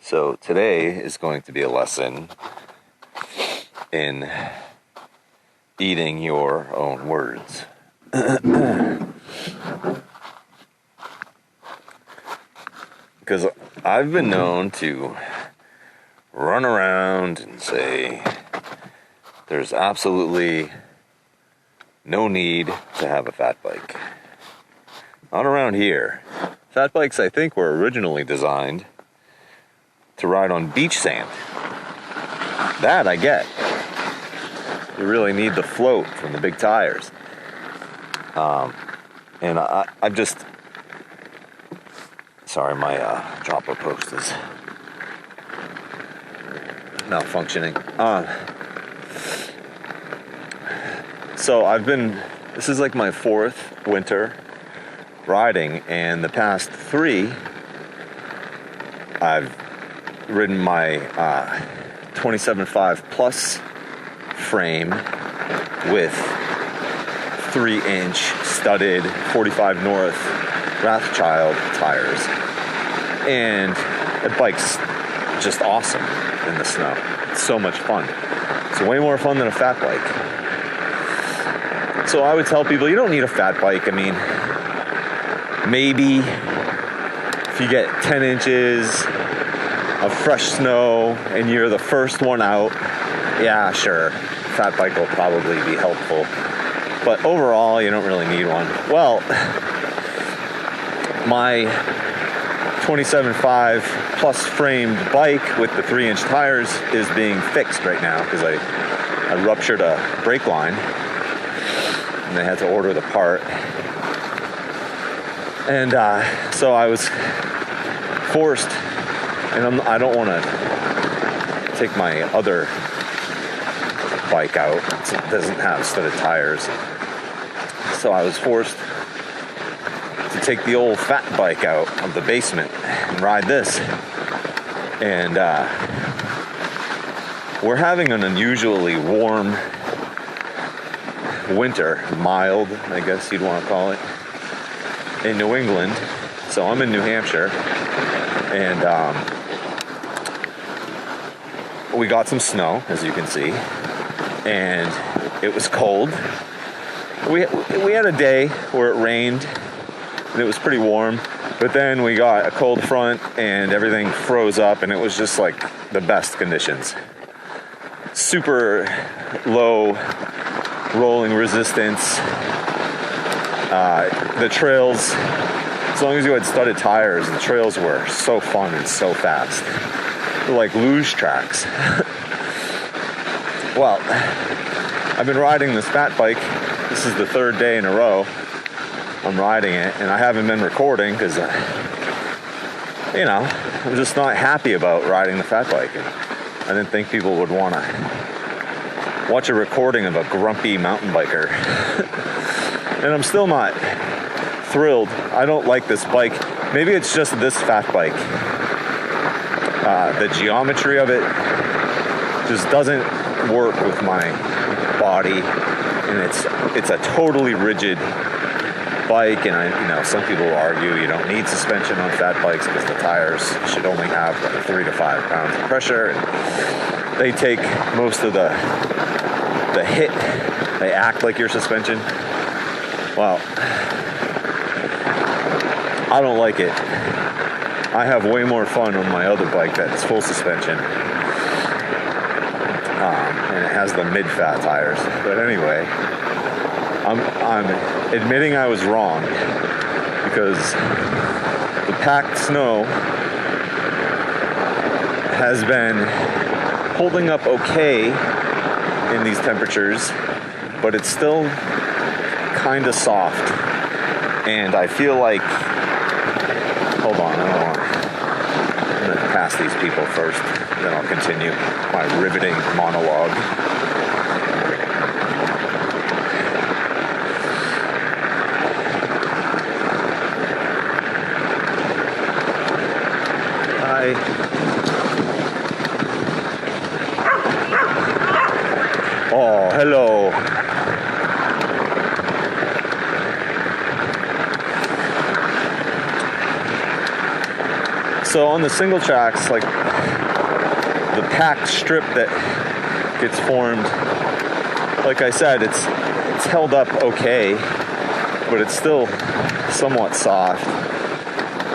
So today is going to be a lesson in eating your own words. Because I've been known to run around and say there's absolutely no need to have a fat bike. Not around here. Fat bikes, I think, were originally designed to ride on beach sand. That I get. You really need the float from the big tires. And I've just... Sorry, my dropper post is malfunctioning. So this is like my fourth winter riding, and the past three, I've ridden my 27.5 plus frame with 3-inch studded 45 North Rothschild tires, and the bike's just awesome in the snow. It's so much fun. It's way more fun than a fat bike. So I would tell people, you don't need a fat bike. I mean, maybe if you get 10 inches of fresh snow and you're the first one out, yeah, sure, fat bike will probably be helpful. But overall, you don't really need one. Well, my 27.5 plus framed bike with the 3-inch tires is being fixed right now because I ruptured a brake line and they had to order the part. And so I was forced, and I don't want to take my other bike out. It doesn't have studded tires. So I was forced to take the old fat bike out of the basement and ride this. And we're having an unusually warm winter, mild, I guess you'd want to call it, in New England. So I'm in New Hampshire, and we got some snow, as you can see, and it was cold. We had a day where it rained and it was pretty warm, but then we got a cold front and everything froze up, and it was just like the best conditions. Super low rolling resistance. The trails, as long as you had studded tires, the trails were so fun and so fast. They're like luge tracks. Well, I've been riding this fat bike. This is the third day in a row I'm riding it, and I haven't been recording because, I'm just not happy about riding the fat bike. And I didn't think people would want to watch a recording of a grumpy mountain biker. And I'm still not thrilled. I don't like this bike. Maybe it's just this fat bike. The geometry of it just doesn't work with my body, and it's a totally rigid bike. And some people will argue you don't need suspension on fat bikes because the tires should only have 3 to 5 pounds of pressure, and they take most of the hit. They act like your suspension. Well, I don't like it. I have way more fun on my other bike that's full suspension. And it has the mid-fat tires. But anyway, I'm admitting I was wrong, because the packed snow has been holding up okay in these temperatures, but it's still kind of soft. And I feel like, hold on, I'm going to pass these people first, then I'll continue my riveting monologue. Hi. Oh, hello. So on the single tracks, like the packed strip that gets formed, like I said, it's held up okay, but it's still somewhat soft.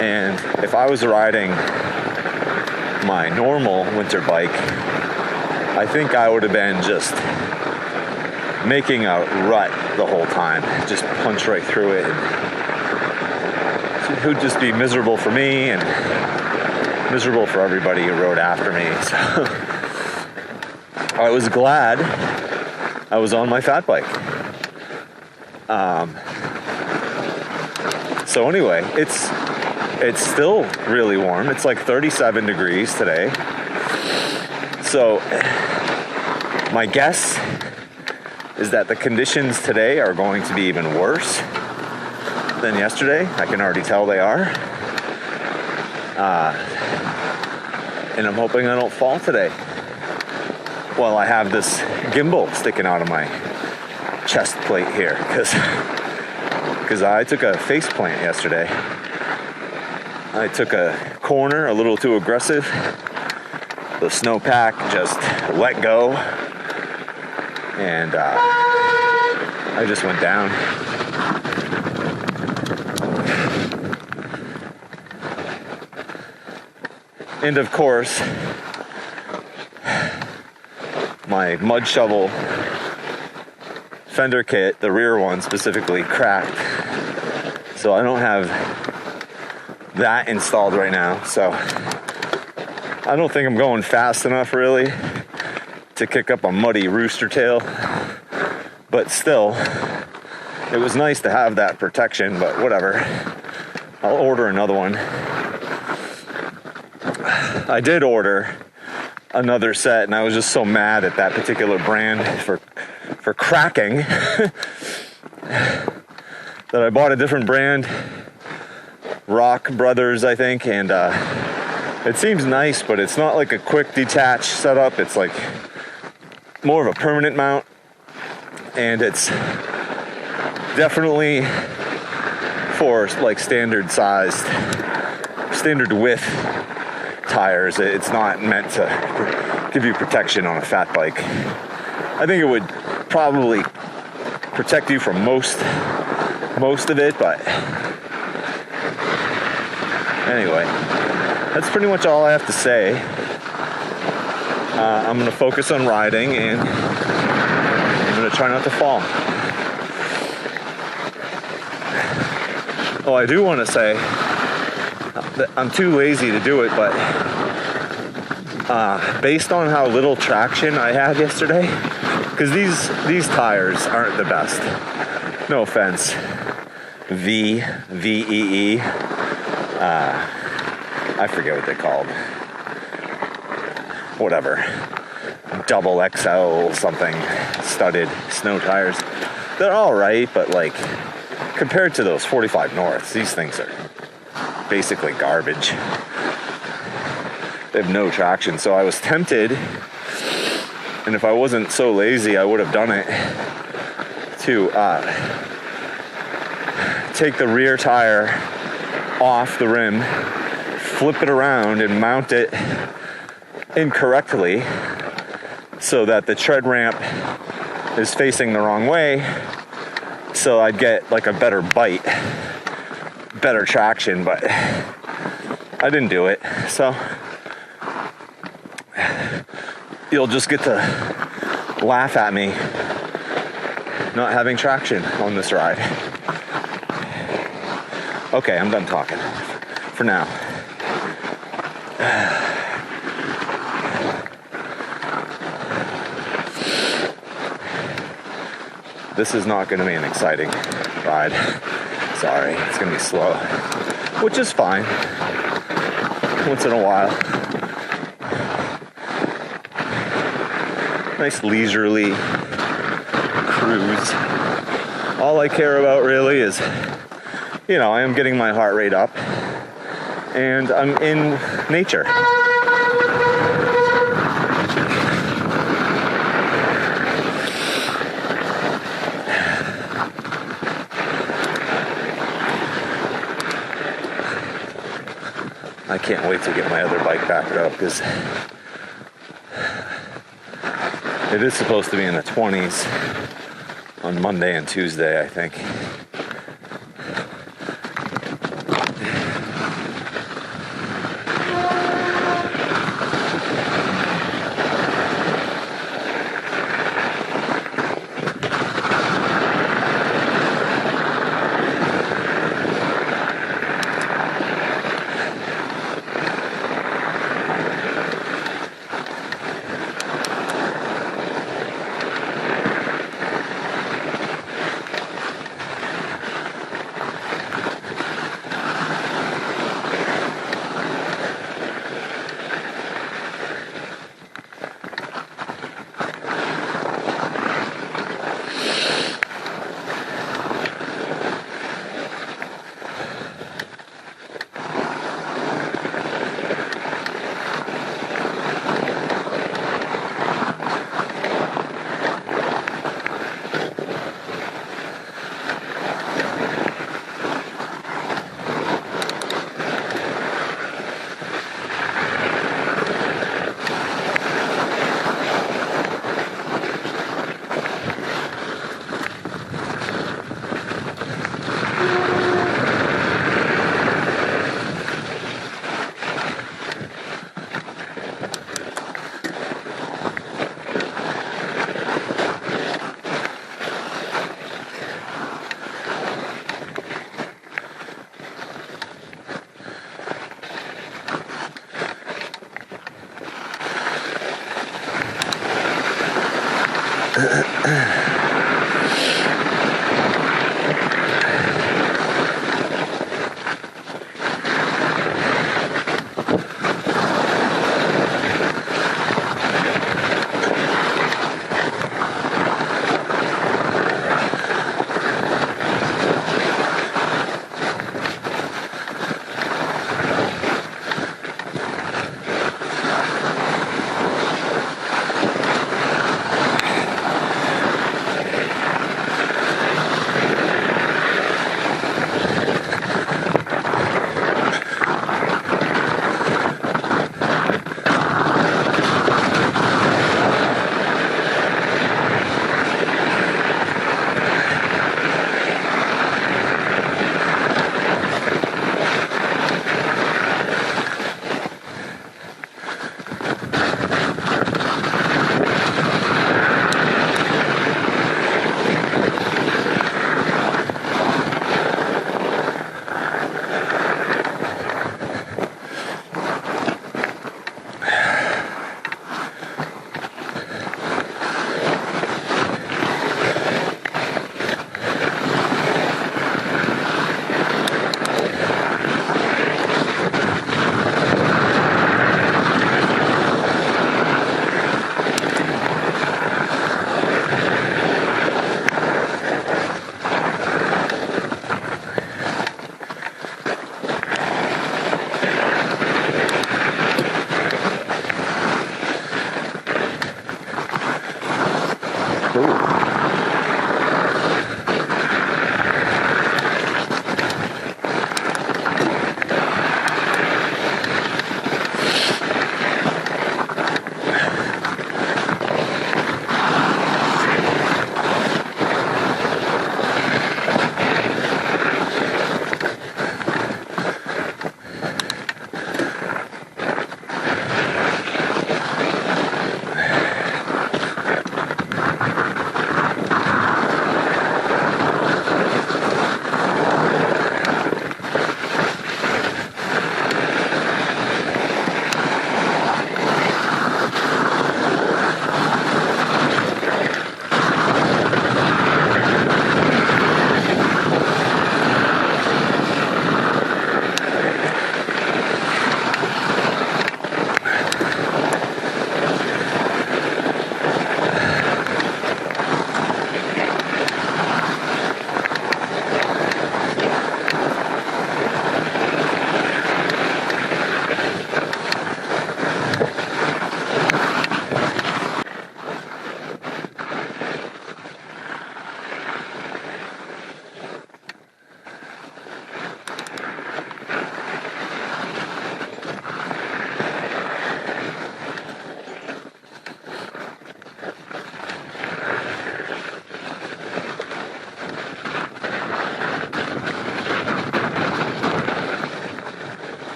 And if I was riding my normal winter bike, I think I would have been just making a rut the whole time, just punch right through it. It would just be miserable for me and miserable for everybody who rode after me. So I was glad I was on my fat bike. So anyway, it's still really warm. It's like 37 degrees today. So my guess is that the conditions today are going to be even worse than yesterday. I can already tell they are. And I'm hoping I don't fall today. Well, I have this gimbal sticking out of my chest plate here because I took a face plant yesterday. I took a corner a little too aggressive. The snowpack just let go, and I just went down. And of course, my mud shovel fender kit, the rear one specifically, cracked. So I don't have that installed right now. So I don't think I'm going fast enough really to kick up a muddy rooster tail. But still, it was nice to have that protection, but whatever. I'll order another one. I did order another set, and I was just so mad at that particular brand for cracking that I bought a different brand, Rock Brothers, I think, and it seems nice, but it's not like a quick detach setup. It's like more of a permanent mount, and it's definitely for like standard width tires. It's not meant to give you protection on a fat bike. I think it would probably protect you from most of it, but anyway, that's pretty much all I have to say. I'm going to focus on riding, and I'm going to try not to fall. Oh, I do want to say that I'm too lazy to do it, but based on how little traction I had yesterday, because these tires aren't the best. No offense. VEE. I forget what they're called. Whatever. Double XL something studded snow tires. They're all right, but like compared to those 45 Norths, these things are basically garbage. They have no traction, so I was tempted, and if I wasn't so lazy, I would have done it, to take the rear tire off the rim, flip it around, and mount it incorrectly so that the tread ramp is facing the wrong way, so I'd get like a better bite, better traction, but I didn't do it, so you'll just get to laugh at me not having traction on this ride. Okay, I'm done talking for now. This is not going to be an exciting ride. Sorry, it's going to be slow, which is fine once in a while. Nice leisurely cruise. All I care about really is, I am getting my heart rate up and I'm in nature. I can't wait to get my other bike back up because it is supposed to be in the 20s on Monday and Tuesday, I think.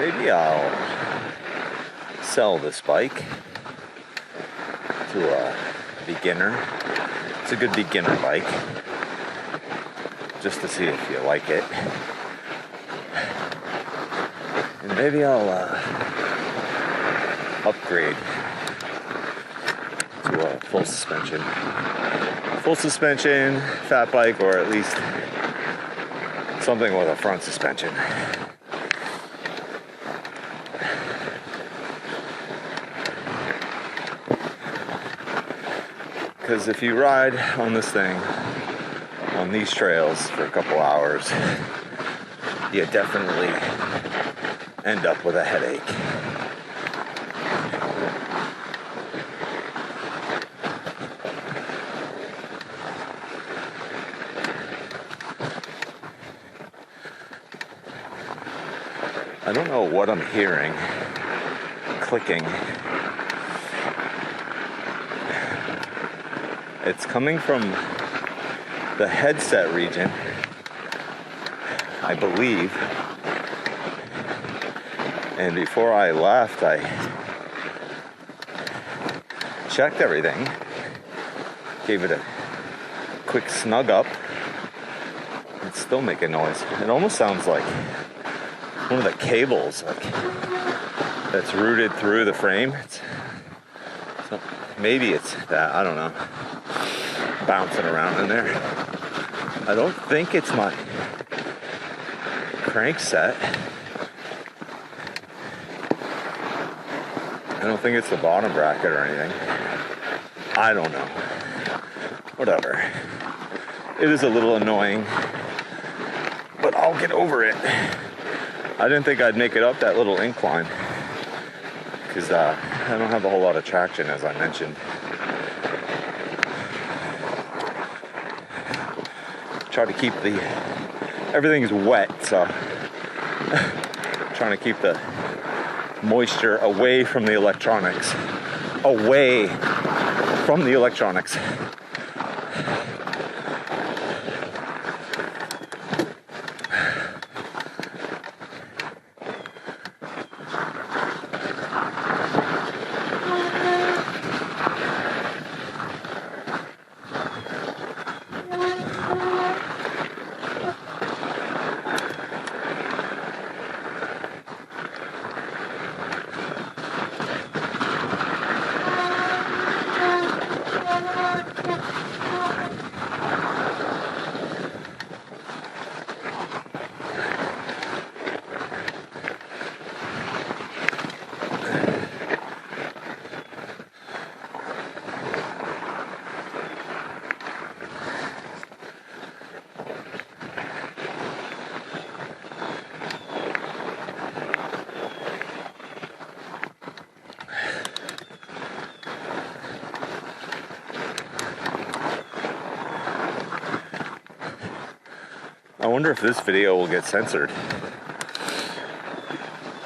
maybe I'll sell this bike to a beginner. It's a good beginner bike, just to see if you like it. And maybe I'll upgrade to a full suspension fat bike, or at least something with a front suspension. Because if you ride on this thing, on these trails for a couple hours, you definitely end up with a headache. I don't know what I'm hearing clicking. It's coming from the headset region, I believe. And before I left, I checked everything, gave it a quick snug up. It's still making noise. It almost sounds like one of the cables, like, that's routed through the frame. So maybe it's that, I don't know, bouncing around in there. I don't think it's my crank set. I don't think it's the bottom bracket or anything. I don't know. Whatever. It is a little annoying, but I'll get over it. I didn't think I'd make it up that little incline, because I don't have a whole lot of traction, as I mentioned. Try to keep everything's wet, so trying to keep the moisture away from the electronics. Away from the electronics. I wonder if this video will get censored.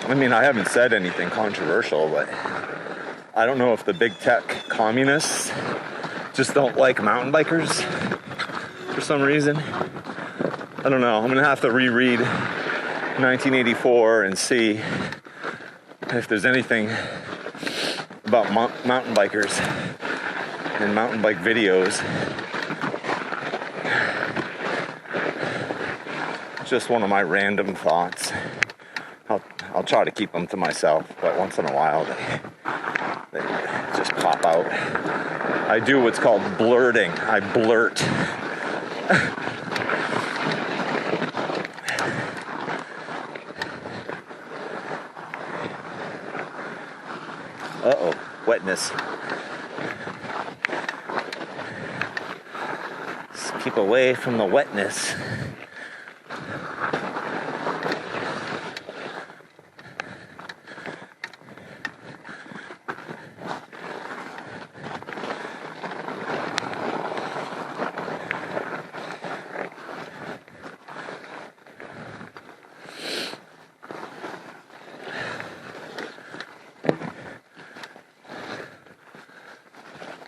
I mean, I haven't said anything controversial, but I don't know if the big tech communists just don't like mountain bikers for some reason. I don't know. I'm gonna have to reread 1984 and see if there's anything about mountain bikers and mountain bike videos. Just one of my random thoughts. I'll try to keep them to myself, but once in a while they just pop out. I do what's called blurting. I blurt. Uh-oh, wetness. Just keep away from the wetness.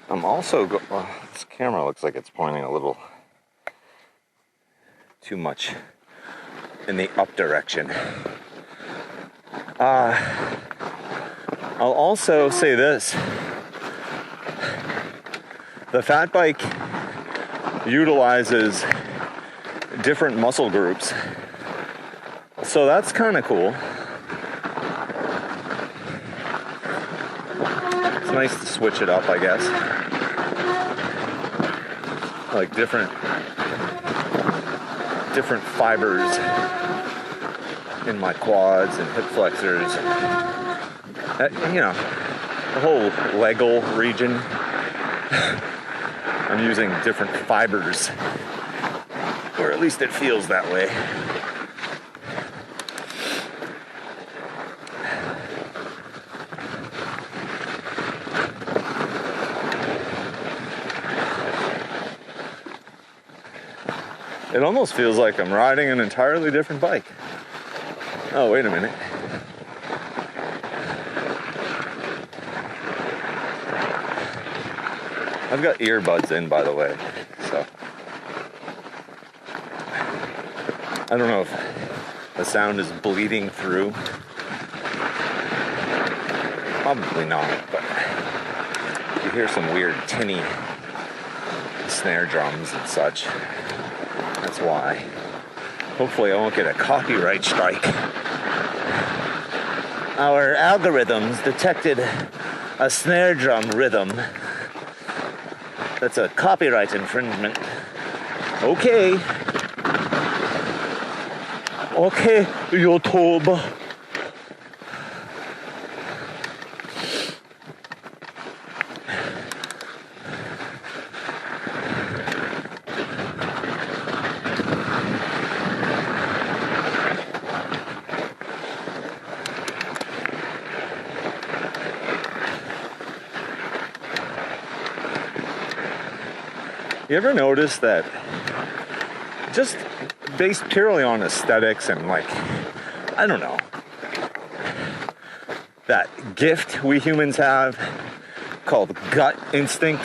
I'm also well, this camera looks like it's pointing a little too much in the up direction. I'll also say this. The fat bike utilizes different muscle groups. So that's kind of cool. It's nice to switch it up, I guess. Like different fibers in my quads and hip flexors. You know, the whole legal region. I'm using different fibers, or at least it feels that way. It almost feels like I'm riding an entirely different bike. Oh, wait a minute. I've got earbuds in, by the way, so I don't know if the sound is bleeding through. Probably not, but you hear some weird tinny snare drums and such. That's why. Hopefully I won't get a copyright strike. Our algorithms detected a snare drum rhythm. That's a copyright infringement. Okay. Okay, YouTube. You ever notice that just based purely on aesthetics and like, I don't know, that gift we humans have called gut instinct,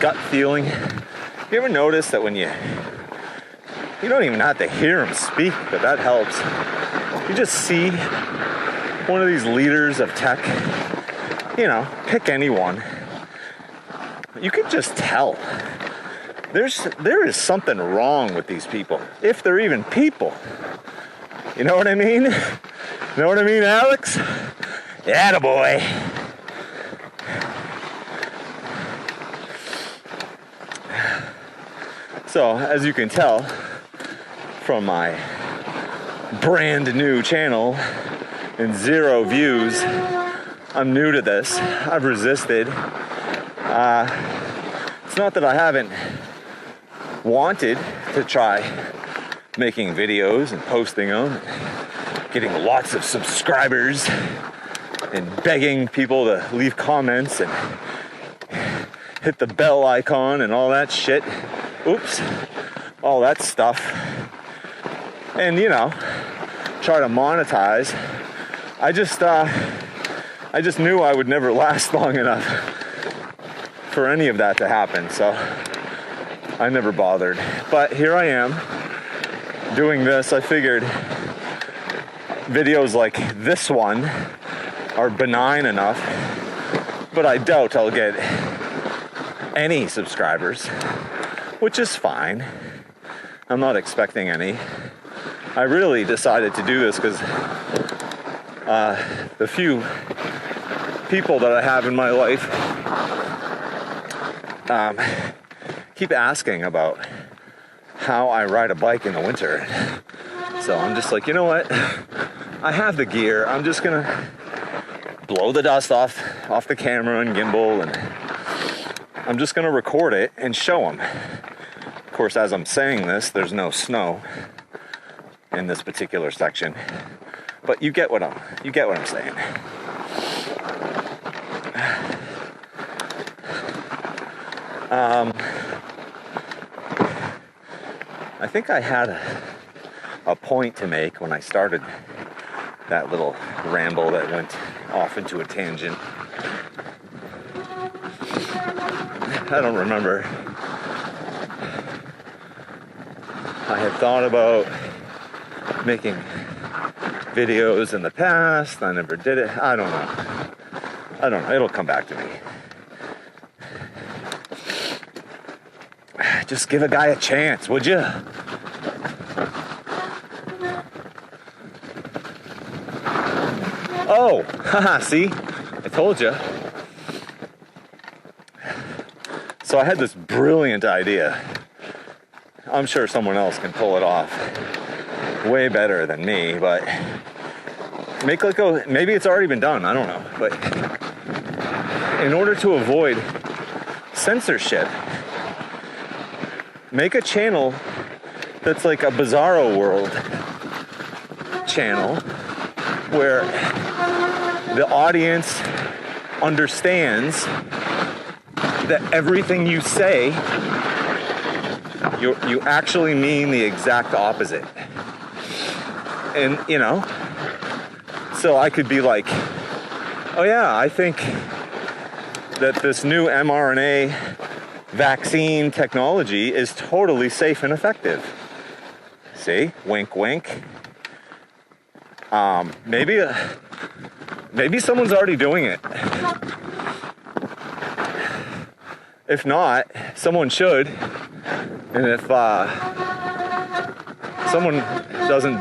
gut feeling? You ever notice that when you don't even have to hear them speak, but that helps. You just see one of these leaders of tech, you know, pick anyone. You can just tell. There is something wrong with these people, if they're even people. You know what I mean? You know what I mean, Alex? Attaboy. So, as you can tell from my brand new channel and 0 views, I'm new to this. I've resisted. It's not that I haven't wanted to try making videos and posting them, getting lots of subscribers and begging people to leave comments and hit the bell icon and all that shit. Oops. All that stuff. And, you know, try to monetize. I just knew I would never last long enough for any of that to happen, so I never bothered. But here I am doing this. I figured videos like this one are benign enough, but I doubt I'll get any subscribers, which is fine. I'm not expecting any. I really decided to do this because the few people that I have in my life keep asking about how I ride a bike in the winter. So I'm just like, you know what? I have the gear. I'm just gonna blow the dust off the camera and gimbal, and I'm just gonna record it and show them. Of course, as I'm saying this, there's no snow in this particular section, but you get what I'm saying. I think I had a point to make when I started that little ramble that went off into a tangent. I don't remember. I had thought about making videos in the past. I never did it. I don't know. It'll come back to me. Just give a guy a chance, would you? Oh, haha, see? I told you. So I had this brilliant idea. I'm sure someone else can pull it off way better than me, but maybe it's already been done, I don't know. But in order to avoid censorship, make a channel that's like a Bizarro World channel where the audience understands that everything you say, you actually mean the exact opposite. And, so I could be like, oh yeah, I think that this new mRNA vaccine technology is totally safe and effective. See? Wink, wink. Maybe someone's already doing it. If not, someone should. And if someone doesn't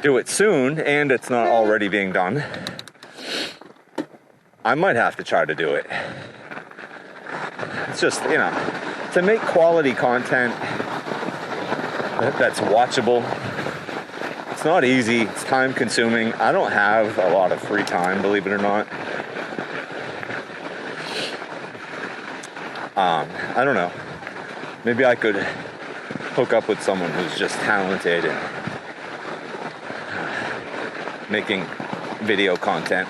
do it soon and it's not already being done, I might have to try to do it. It's just, to make quality content that's watchable. It's not easy. It's time consuming. I don't have a lot of free time, believe it or not. I don't know. Maybe I could hook up with someone who's just talented in making video content.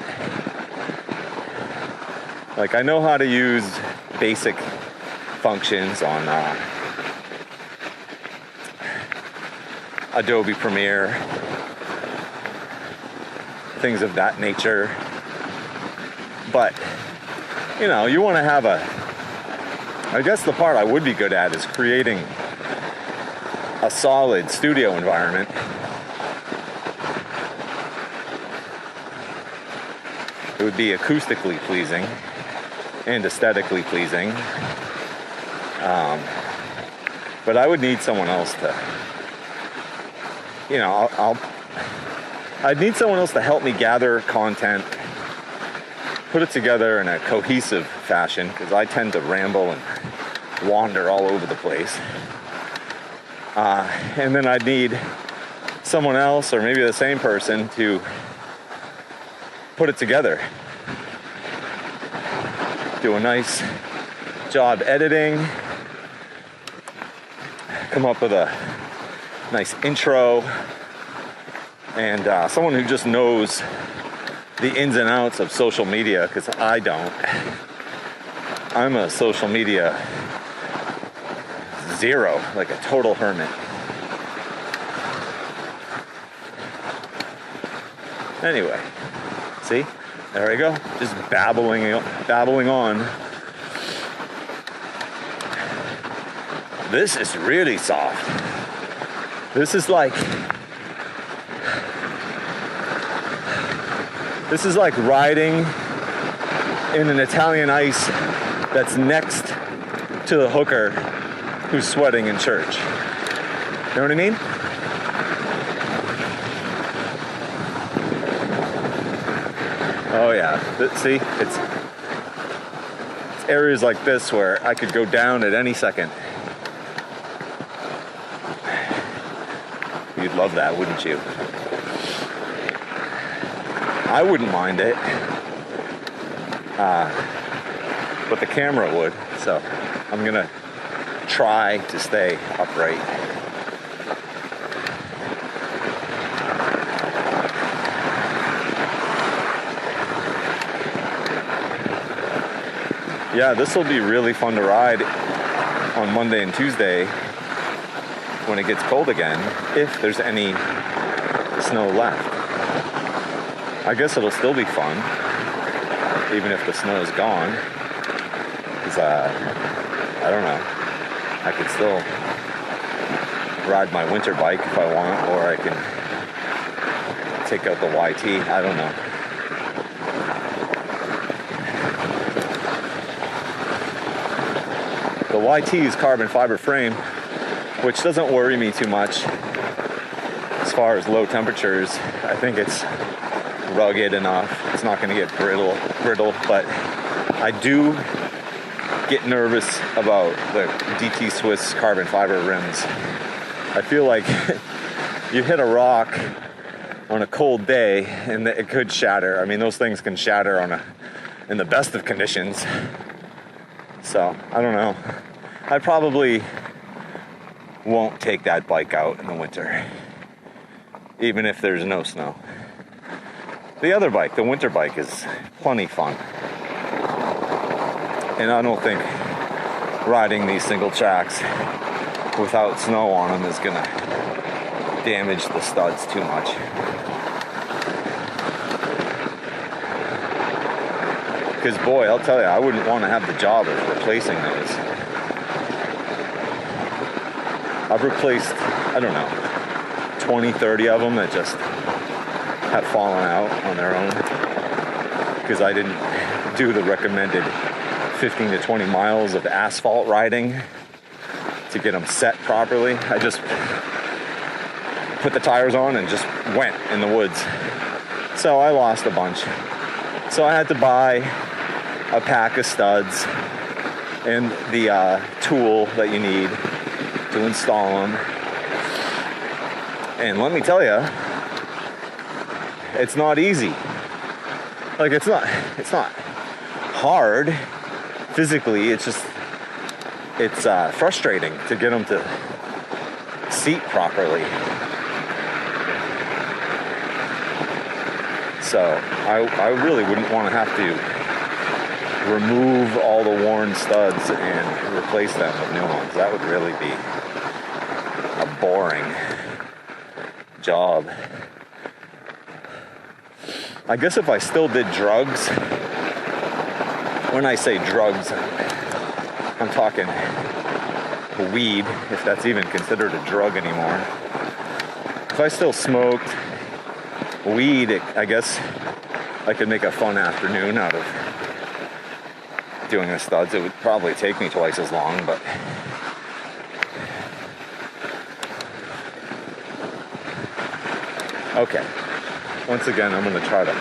Like, I know how to use basic functions on Adobe Premiere, things of that nature. But, you want to have I guess the part I would be good at is creating a solid studio environment. It would be acoustically pleasing and aesthetically pleasing. But I would need someone else to, I'd need someone else to help me gather content, put it together in a cohesive fashion, because I tend to ramble and wander all over the place. And then I'd need someone else, or maybe the same person, to put it together. Do a nice job editing, come up with a nice intro, and someone who just knows the ins and outs of social media, because I don't. I'm a social media zero, like a total hermit. Anyway, see? There we go. Just babbling on. This is really soft. This is like riding in an Italian ice that's next to the hooker who's sweating in church. You know what I mean? Oh yeah, see, it's areas like this where I could go down at any second. You'd love that, wouldn't you? I wouldn't mind it, but the camera would, so I'm gonna try to stay upright. Yeah, this will be really fun to ride on Monday and Tuesday when it gets cold again, if there's any snow left. I guess it'll still be fun, even if the snow is gone, because I don't know, I could still ride my winter bike if I want, or I can take out the YT. I don't know. The YT is carbon fiber frame, which doesn't worry me too much as far as low temperatures. I think it's rugged enough. It's not going to get brittle, but I do get nervous about the DT Swiss carbon fiber rims. I feel like you hit a rock on a cold day and it could shatter. I mean, those things can shatter in the best of conditions. So, I don't know. I probably won't take that bike out in the winter, even if there's no snow. The other bike, the winter bike, is plenty fun. And I don't think riding these single tracks without snow on them is gonna damage the studs too much. Because boy, I'll tell you, I wouldn't want to have the job of replacing those. I've replaced, I don't know, 20, 30 of them that just have fallen out on their own because I didn't do the recommended 15 to 20 miles of asphalt riding to get them set properly. I just put the tires on and just went in the woods. So I lost a bunch. So I had to buy a pack of studs and the tool that you need to install them. And let me tell you, it's not easy. Like it's not hard physically. It's frustrating to get them to seat properly. So I really wouldn't want to have to remove all the worn studs and replace them with new ones. That would really be a boring job. I guess if I still did drugs, when I say drugs, I'm talking weed, if that's even considered a drug anymore. If I still smoked weed, I guess I could make a fun afternoon out of doing the studs. It would probably take me twice as long, but okay. Once again, I'm going to try to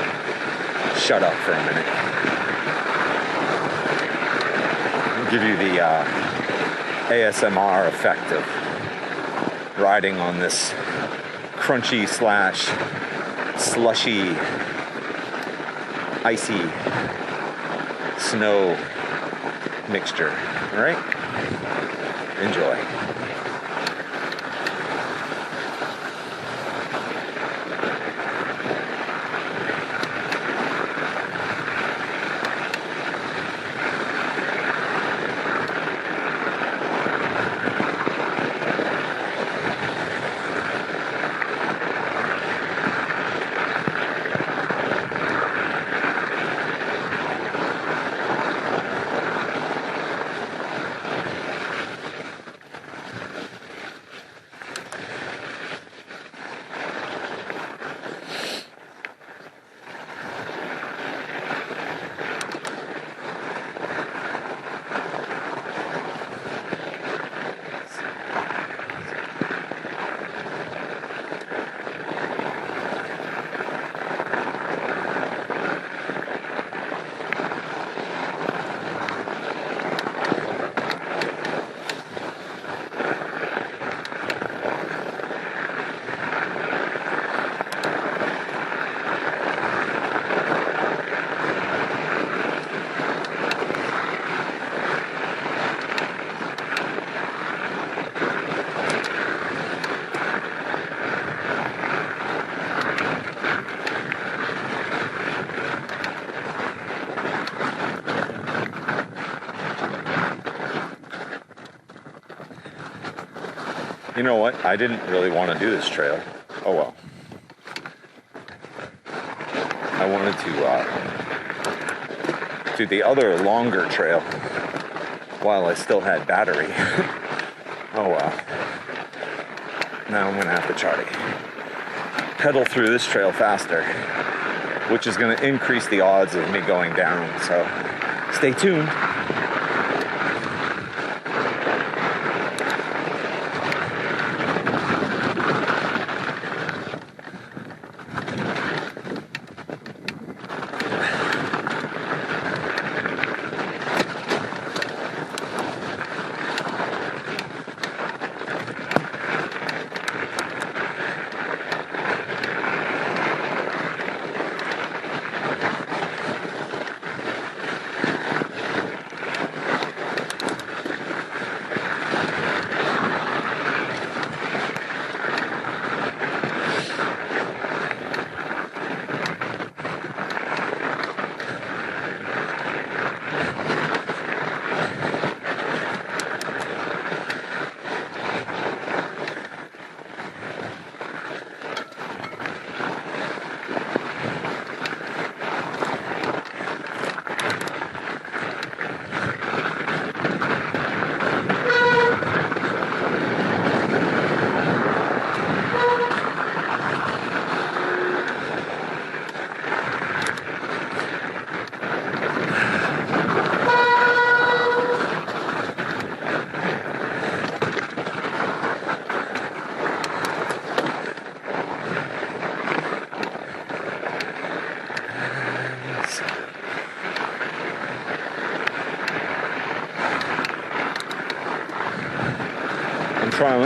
shut up for a minute. I'll give you the ASMR effect of riding on this crunchy / slushy, icy snow mixture. All right? Enjoy. You know what? I didn't really want to do this trail. Oh well. I wanted to do the other longer trail while I still had battery. Oh well. Now I'm gonna have to try to pedal through this trail faster, which is going to increase the odds of me going down. So stay tuned.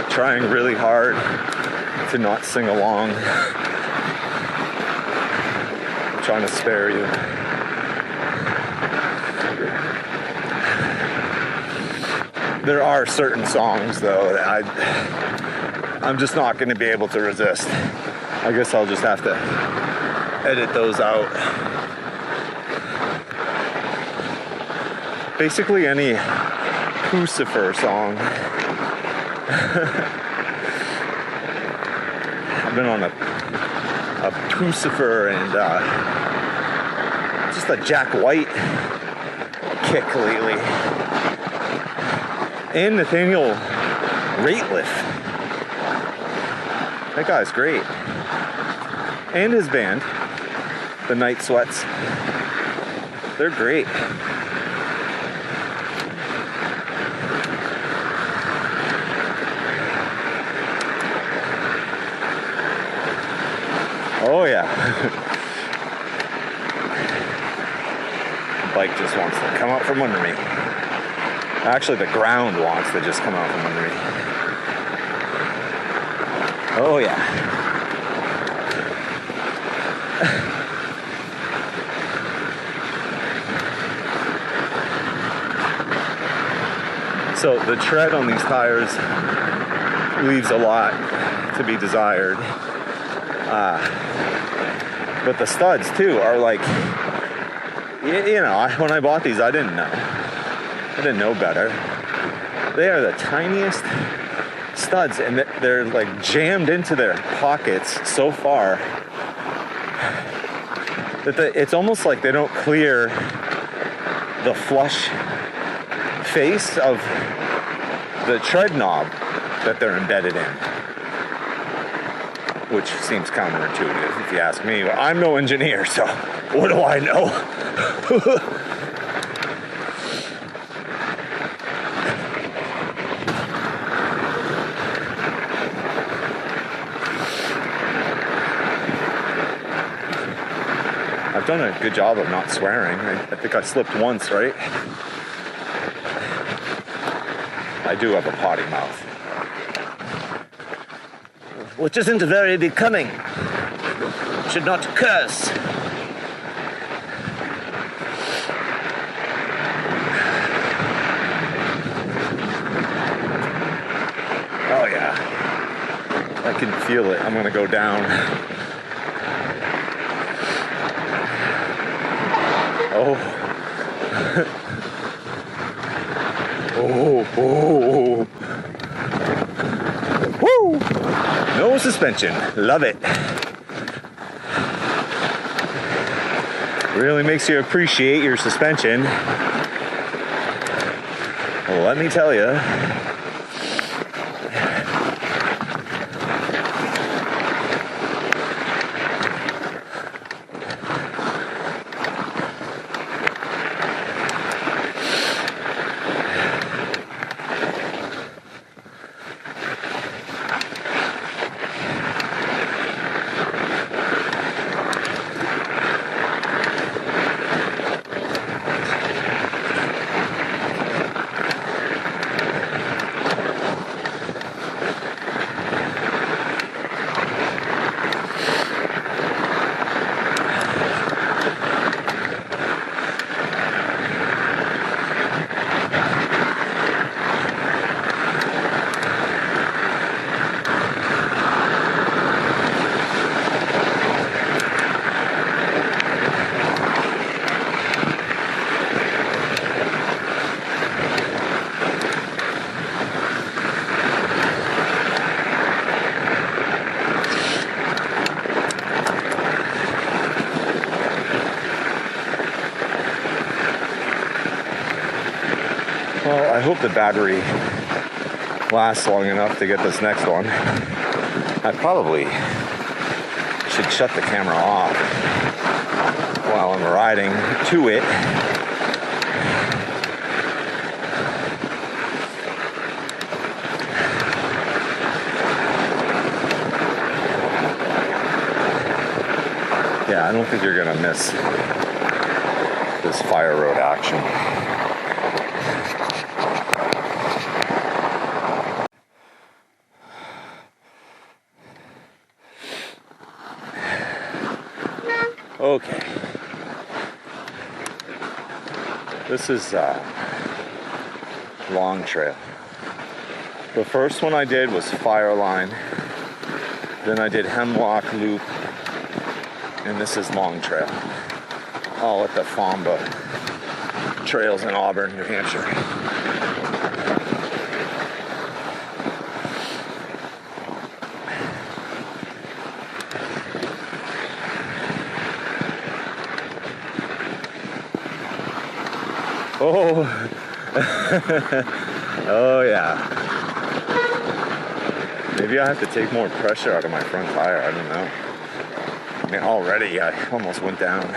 Trying really hard to not sing along. I'm trying to spare you. There are certain songs though that I'm just not going to be able to resist. I guess I'll just have to edit those out. Basically any Lucifer song. I've been on a Lucifer and just a Jack White kick lately. And Nathaniel Rateliff. That guy's great. And his band, the Night Sweats. They're great. Oh yeah. The bike just wants to come out from under me. Actually, the ground wants to just come out from under me. Oh yeah. So the tread on these tires leaves a lot to be desired. But the studs too are like, you know, when I bought these, I didn't know better. They are the tiniest studs, and they're like jammed into their pockets so far that it's almost like they don't clear the flush face of the tread knob that they're embedded in. Which seems counterintuitive if you ask me. But I'm no engineer, so what do I know? I've done a good job of not swearing. I think I slipped once, right? I do have a potty mouth. Which isn't very becoming. Should not curse. Oh yeah. I can feel it. I'm gonna go down. Oh. Oh. Woo! No suspension. Love it. Really makes you appreciate your suspension. Well, let me tell you. Well, I hope the battery lasts long enough to get this next one. I probably should shut the camera off while I'm riding to it. Yeah, I don't think you're gonna miss this fire road action. Okay. This is Long Trail. The first one I did was Fireline. Then I did Hemlock Loop. And this is Long Trail. All at the FOMBA Trails in Auburn, New Hampshire. Oh, oh yeah. Maybe I have to take more pressure out of my front tire, I don't know. I mean, already I almost went down.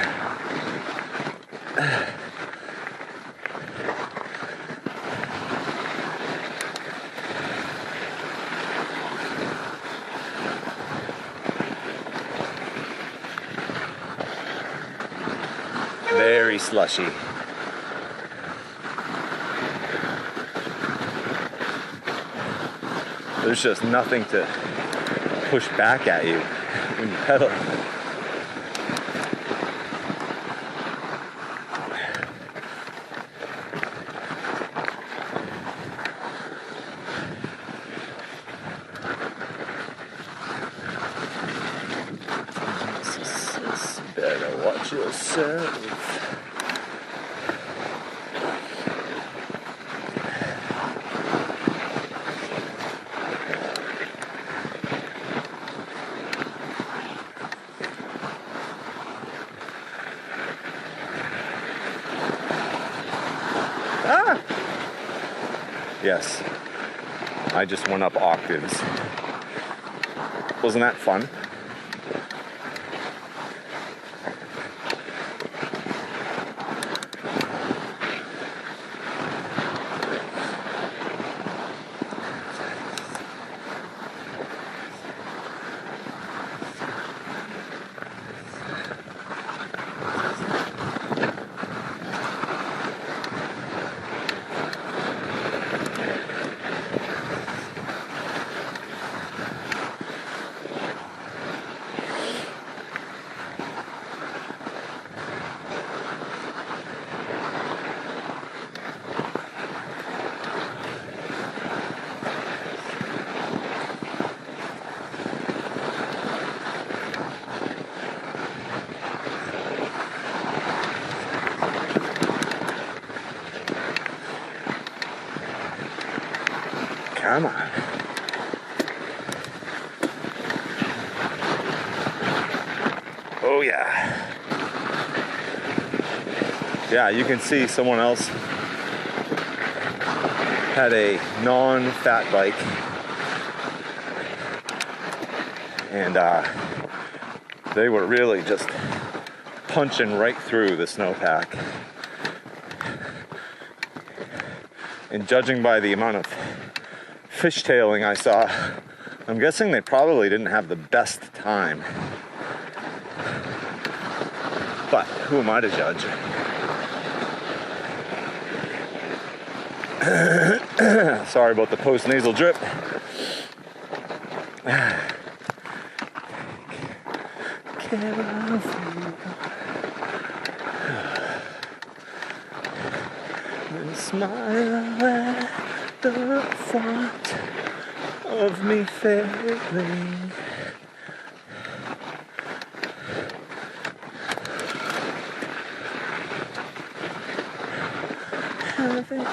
Very slushy. There's just nothing to push back at you when you pedal. Better watch yourself. Ah! Yes, I just went up octaves. Wasn't that fun? Come on. Oh yeah. Yeah, you can see someone else had a non-fat bike, and they were really just punching right through the snowpack. And judging by the amount of fishtailing I saw, I'm guessing they probably didn't have the best time. But who am I to judge? Sorry about the post-nasal drip. And smile at the thought of me failing. Having it.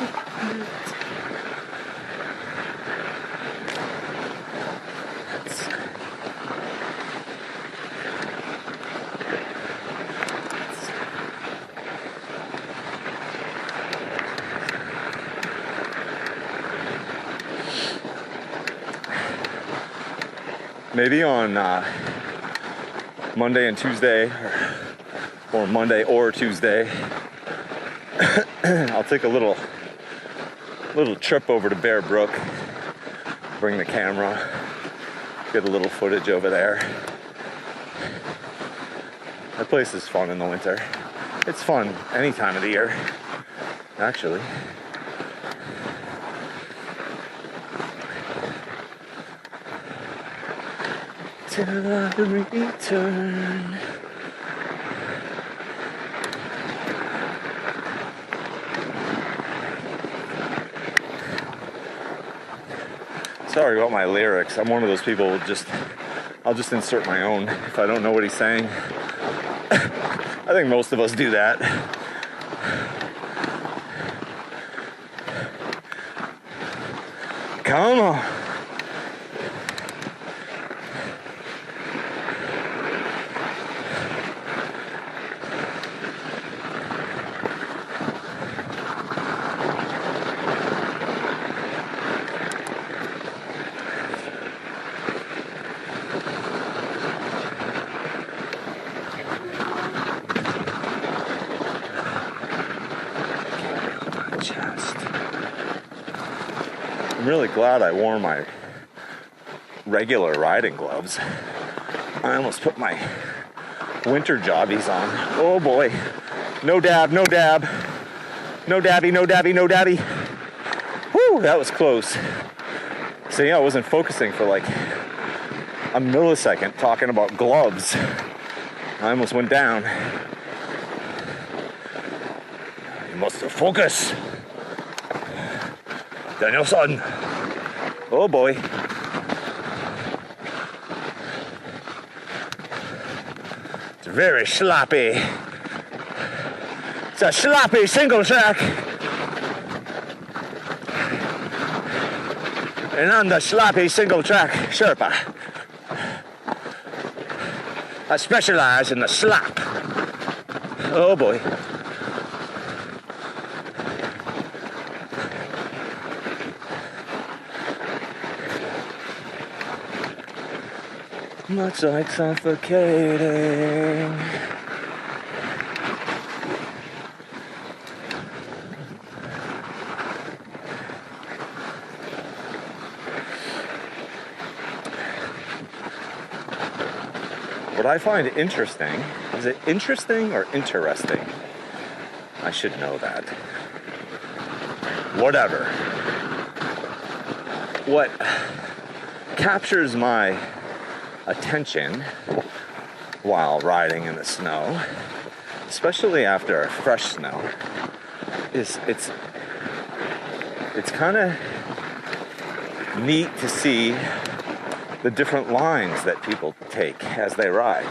maybe on Monday and Tuesday, or Monday or Tuesday, I'll take a little trip over to Bear Brook, bring the camera, get a little footage over there. That place is fun in the winter. It's fun any time of the year, actually. Till I return. Sorry about my lyrics. I'm one of those people I'll just insert my own if I don't know what he's saying. I think most of us do that. Come on. I'm really glad I wore my regular riding gloves. I almost put my winter jobbies on. Oh boy. No dab, no dab. No dabby, no dabby, no dabby. Whew, that was close. See, I wasn't focusing for like a millisecond talking about gloves. I almost went down. You must focus. Danielson. Oh boy. It's very sloppy. It's a sloppy single track. And on the sloppy single track Sherpa, I specialize in the slop. Oh boy. Much like suffocating. What I find interesting, is it interesting or interesting? I should know that. Whatever. What captures my attention while riding in the snow, especially after fresh snow, is it's kind of neat to see the different lines that people take as they ride.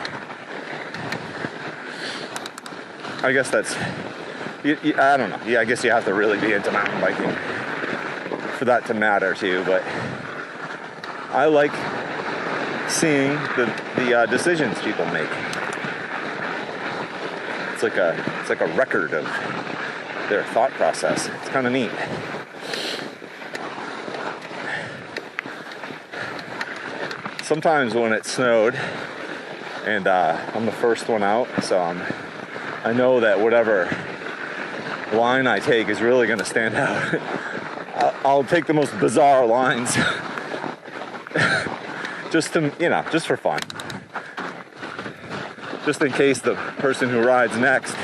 I guess that's, I don't know. Yeah, I guess you have to really be into mountain biking for that to matter to you, but I like seeing the decisions people make. It's like a record of their thought process. It's kind of neat. Sometimes when it snowed and I'm the first one out, so I know that whatever line I take is really going to stand out. I'll take the most bizarre lines. Just to, just for fun. Just in case the person who rides next,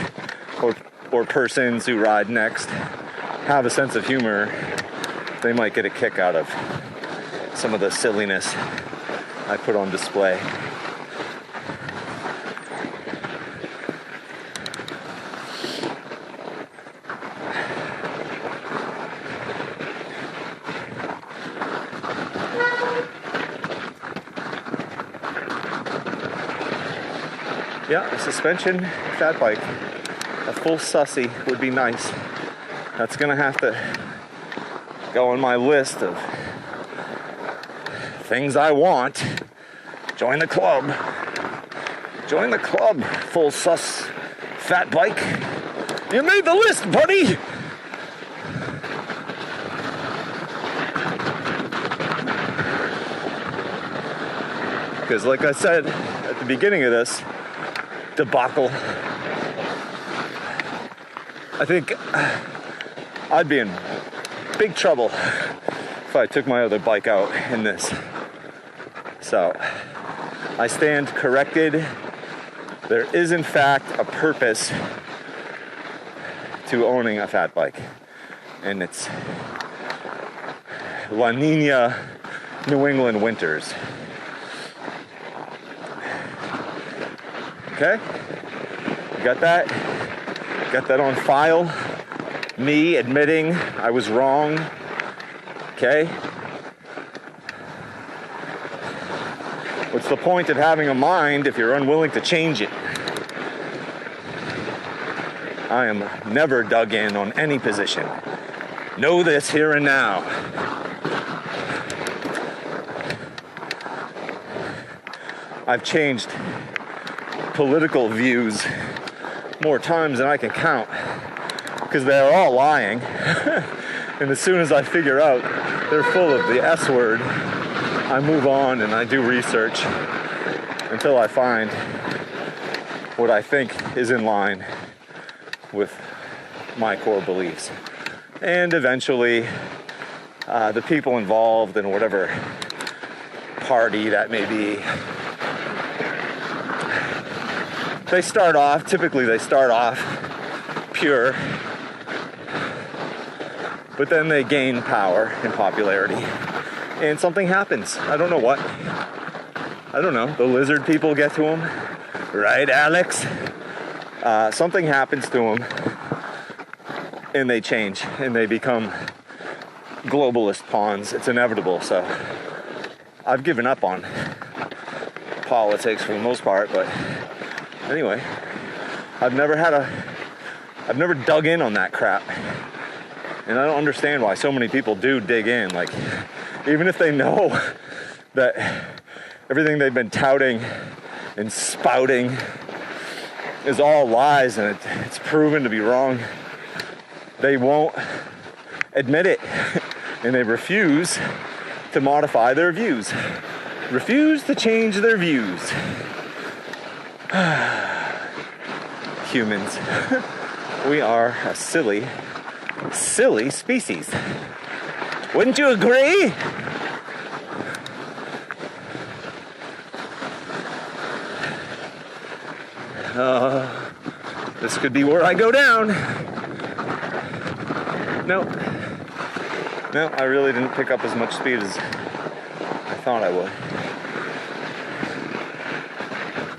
or persons who ride next, have a sense of humor, they might get a kick out of some of the silliness I put on display. Yeah, a suspension fat bike, a full sussy would be nice. That's gonna have to go on my list of things I want. Join the club. Join the club, full sus fat bike. You made the list, buddy! because like I said at the beginning of this debacle, I think I'd be in big trouble if I took my other bike out in this. So I stand corrected. There is in fact a purpose to owning a fat bike, and it's La Nina New England winters. Okay? You got that? Got that on file? Me admitting I was wrong. Okay? What's the point of having a mind if you're unwilling to change it? I am never dug in on any position. Know this here and now. I've changed political views more times than I can count, because they're all lying. And as soon as I figure out they're full of the S word, I move on and I do research until I find what I think is in line with my core beliefs. And eventually, the people involved in whatever party that may be, typically they start off pure, but then they gain power and popularity, and something happens. I don't know what. I don't know. The lizard people get to them, right, Alex? Something happens to them, and they change, and they become globalist pawns. It's inevitable. So I've given up on politics for the most part, but anyway, I've never dug in on that crap. And I don't understand why so many people do dig in. Like, even if they know that everything they've been touting and spouting is all lies and it's proven to be wrong, they won't admit it. And they refuse to modify their views. Refuse to change their views. Humans. We are a silly species. Wouldn't you agree? This could be where I go down. No, I really didn't pick up as much speed as I thought I would.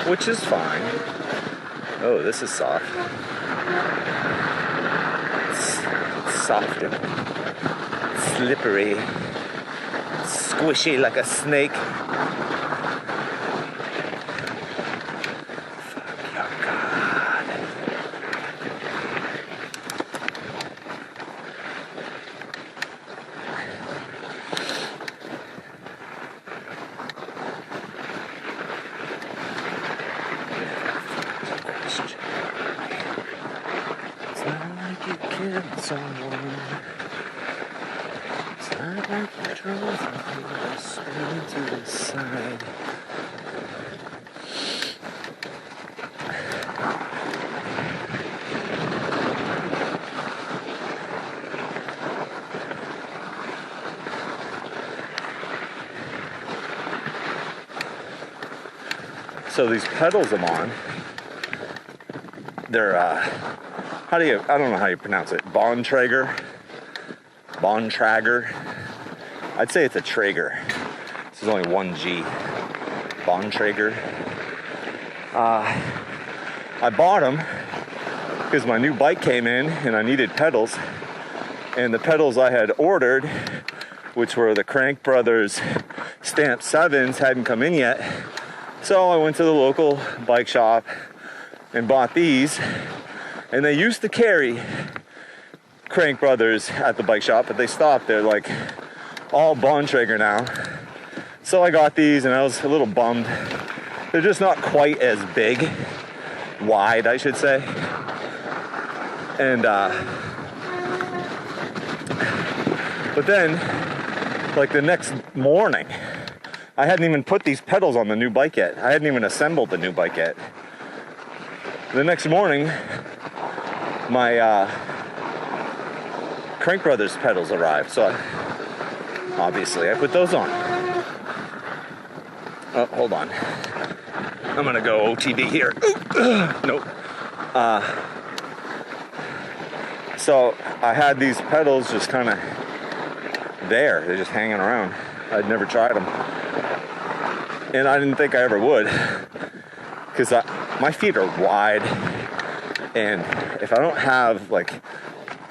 Which is fine. Oh, this is soft. It's soft and slippery, squishy like a snake. Fuck your God. It's not like you killed someone. It's not like you drove me straight to the side. So these pedals I'm on, they're, I don't know how you pronounce it, Bontrager? I'd say it's a Traeger. This is only one G. Bontrager. I bought them because my new bike came in and I needed pedals. And the pedals I had ordered, which were the Crank Brothers Stamp 7s, hadn't come in yet. So I went to the local bike shop and bought these. And they used to carry Crank Brothers at the bike shop, but they stopped. They're like all Bontrager now. So I got these and I was a little bummed. They're just not quite as big, wide I should say. And but then, like the next morning, I hadn't even put these pedals on the new bike yet. I hadn't even assembled the new bike yet. The next morning, my Crank Brothers pedals arrived, so obviously I put those on. Oh, hold on. I'm gonna go OTB here. Nope. So I had these pedals just kind of there. They're just hanging around. I'd never tried them. And I didn't think I ever would. Because my feet are wide. And if I don't have like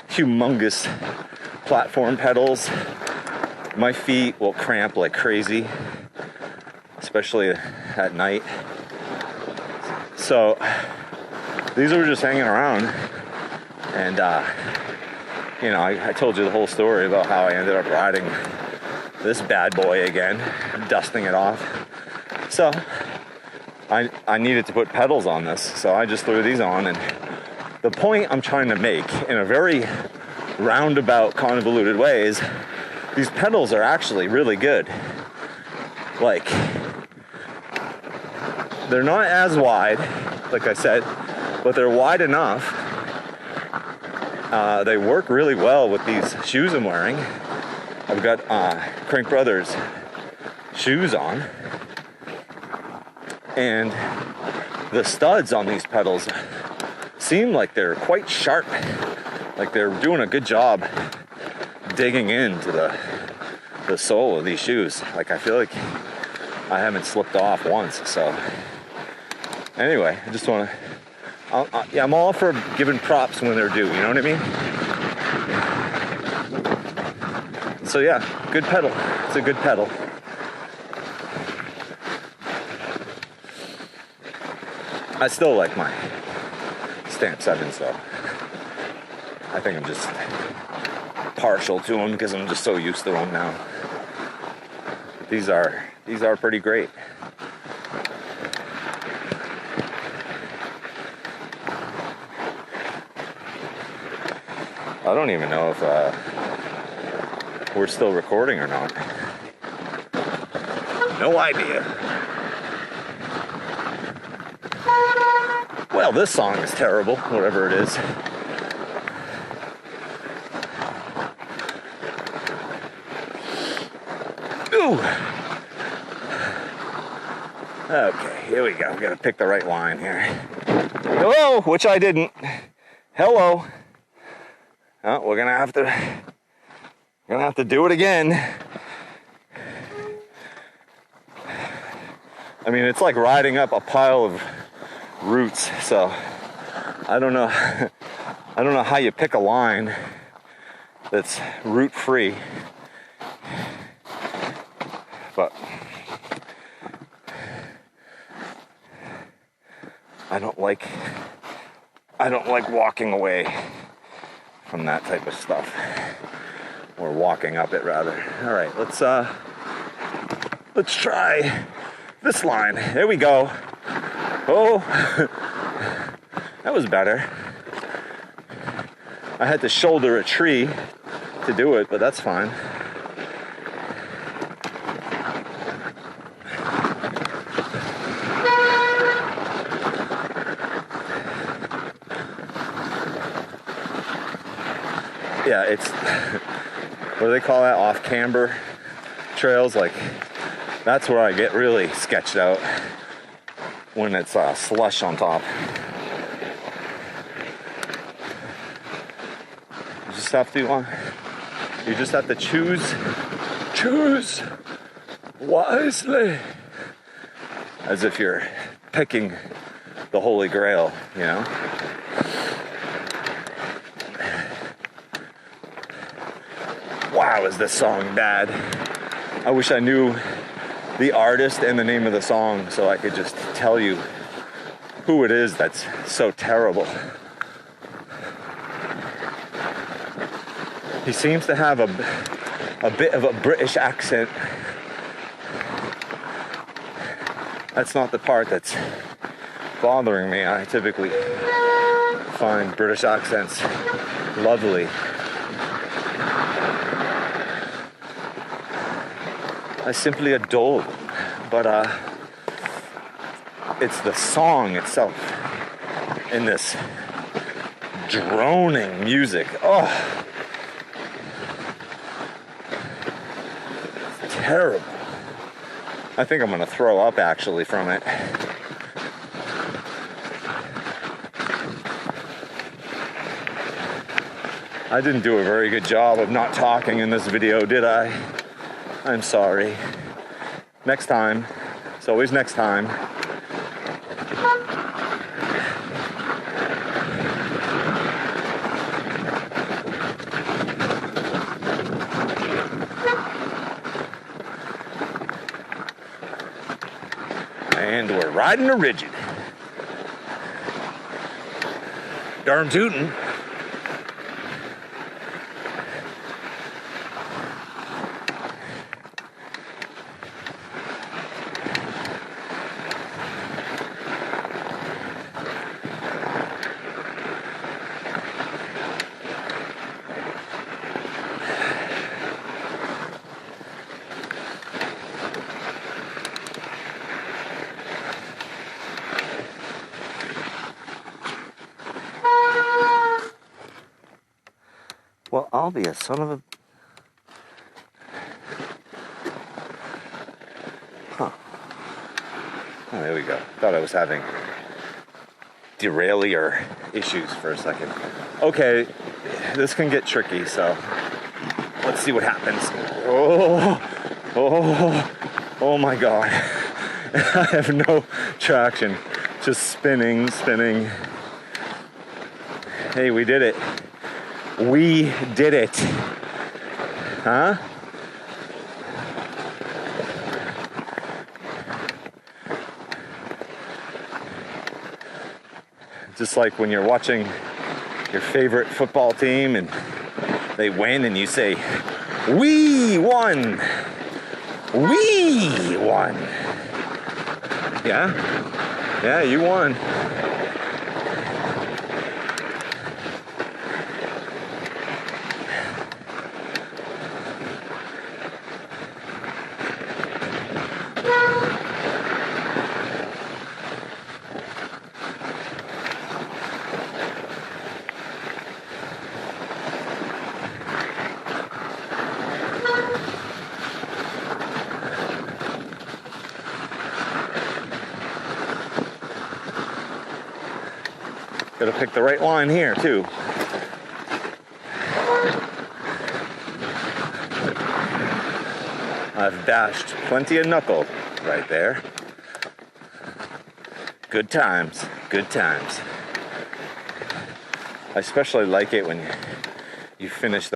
humongous platform pedals, my feet will cramp like crazy. Especially at night. So these were just hanging around. And, you know, I told you the whole story about how I ended up riding this bad boy again, dusting it off. So I needed to put pedals on this, so I just threw these on. And the point I'm trying to make in a very roundabout, convoluted way is these pedals are actually really good. Like, they're not as wide, like I said, but they're wide enough. They work really well with these shoes I'm wearing. I've got Crank Brothers shoes on. And the studs on these pedals seem like they're quite sharp. Like they're doing a good job digging into the sole of these shoes. Like I feel like I haven't slipped off once. So anyway, I just want to... yeah, I'm all for giving props when they're due, you know what I mean? So yeah, good pedal. It's a good pedal. I still like my Stamp 7s though. I think I'm just partial to them because I'm just so used to them now. These are pretty great. I don't even know if we're still recording or not. No idea. Well, this song is terrible, whatever it is. Ooh. Okay, here we go. We gotta pick the right line here. Hello, which I didn't. Hello. Oh, we're gonna have to do it again. I mean, it's like riding up a pile of roots, so I don't know how you pick a line that's root free. But I don't like walking away from that type of stuff, or walking up it rather. All right, let's try this line. There we go. Oh, that was better. I had to shoulder a tree to do it, but that's fine. Yeah, it's, what do they call that? Off camber trails. Like, that's where I get really sketched out, when it's slush on top. You just have to choose wisely, as if you're picking the Holy Grail, you know? Wow, is this song bad? I wish I knew the artist and the name of the song so I could just tell you who it is that's so terrible. He seems to have a bit of a British accent. That's not the part that's bothering me. I typically find British accents lovely. I simply adore them. but it's the song itself in this droning music. Oh, it's terrible. I think I'm gonna throw up actually from it. I didn't do a very good job of not talking in this video, did I? I'm sorry. Next time. It's always next time. And we're riding a rigid. Darn tootin'. Well, I'll be a son of a... Huh. Oh, there we go. Thought I was having derailleur issues for a second. Okay, this can get tricky, so let's see what happens. Oh my God. I have no traction. Just spinning. Hey, we did it. We did it. Huh? Just like when you're watching your favorite football team and they win and you say, "We won! We won!" Yeah? Yeah, you won. Gotta pick the right line here, too. I've dashed plenty of knuckle right there. Good times, good times. I especially like it when you finish the